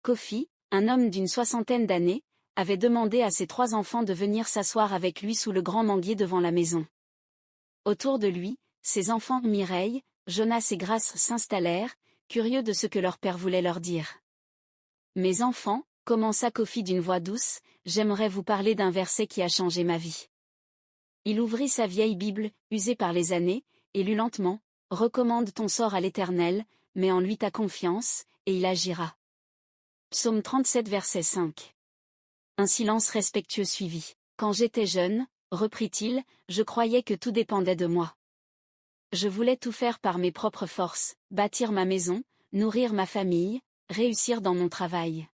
Kofi, un homme d'une soixantaine d'années, avait demandé à ses 3 enfants de venir s'asseoir avec lui sous le grand manguier devant la maison. Autour de lui, ses enfants Mireille, Jonas et Grace s'installèrent, curieux de ce que leur père voulait leur dire. « Mes enfants, commença Kofi d'une voix douce, j'aimerais vous parler d'un verset qui a changé ma vie. » Il ouvrit sa vieille Bible, usée par les années, et lut lentement, « Recommande ton sort à l'Éternel, mets en lui ta confiance, et il agira. » Psaume 37 verset 5. Un silence respectueux suivit. « Quand j'étais jeune, reprit-il, je croyais que tout dépendait de moi. Je voulais tout faire par mes propres forces, bâtir ma maison, nourrir ma famille, réussir dans mon travail.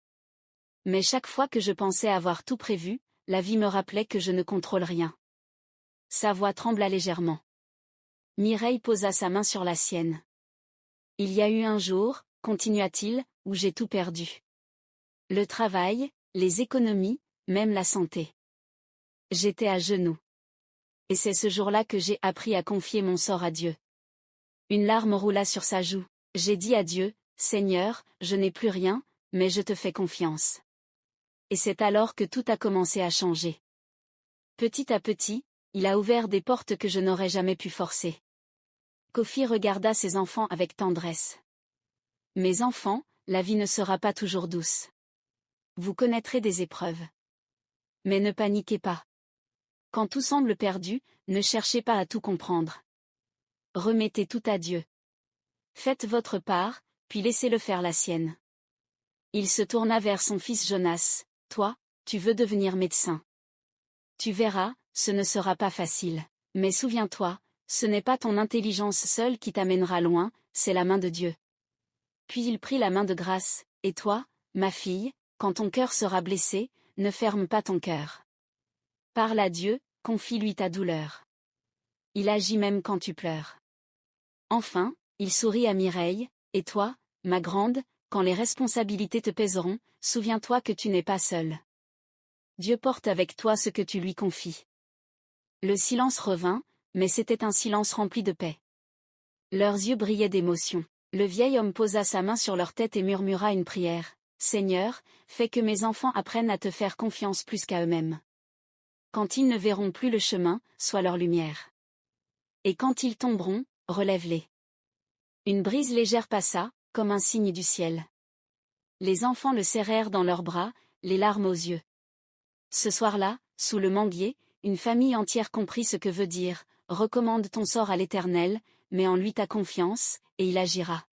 Mais chaque fois que je pensais avoir tout prévu, la vie me rappelait que je ne contrôle rien. » Sa voix trembla légèrement. Mireille posa sa main sur la sienne. « Il y a eu un jour, continua-t-il, où j'ai tout perdu. Le travail, les économies, même la santé. J'étais à genoux. Et c'est ce jour-là que j'ai appris à confier mon sort à Dieu. » Une larme roula sur sa joue. « J'ai dit à Dieu, Seigneur, je n'ai plus rien, mais je te fais confiance. » Et c'est alors que tout a commencé à changer. Petit à petit, il a ouvert des portes que je n'aurais jamais pu forcer. Kofi regarda ses enfants avec tendresse. « Mes enfants, la vie ne sera pas toujours douce. Vous connaîtrez des épreuves. Mais ne paniquez pas. Quand tout semble perdu, ne cherchez pas à tout comprendre. Remettez tout à Dieu. Faites votre part, puis laissez-le faire la sienne. » Il se tourna vers son fils Jonas. « Toi, tu veux devenir médecin. Tu verras, ce ne sera pas facile. Mais souviens-toi, ce n'est pas ton intelligence seule qui t'amènera loin, c'est la main de Dieu. » Puis il prit la main de Grace. « Et toi, ma fille, quand ton cœur sera blessé, ne ferme pas ton cœur. Parle à Dieu, confie-lui ta douleur. Il agit même quand tu pleures. » Enfin, il sourit à Mireille. « Et toi, ma grande, quand les responsabilités te pèseront, souviens-toi que tu n'es pas seule. Dieu porte avec toi ce que tu lui confies. » Le silence revint, mais c'était un silence rempli de paix. Leurs yeux brillaient d'émotion. Le vieil homme posa sa main sur leur tête et murmura une prière. « Seigneur, fais que mes enfants apprennent à te faire confiance plus qu'à eux-mêmes. Quand ils ne verront plus le chemin, sois leur lumière. Et quand ils tomberont, relève-les. » Une brise légère passa, comme un signe du ciel. Les enfants le serrèrent dans leurs bras, les larmes aux yeux. Ce soir-là, sous le manguier, une famille entière comprit ce que veut dire « Recommande ton sort à l'Éternel, mets en lui ta confiance, et il agira. »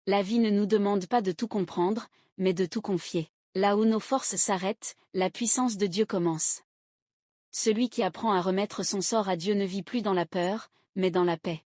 La vie ne nous demande pas de tout comprendre, mais de tout confier. Là où nos forces s'arrêtent, la puissance de Dieu commence. Celui qui apprend à remettre son sort à Dieu ne vit plus dans la peur, mais dans la paix.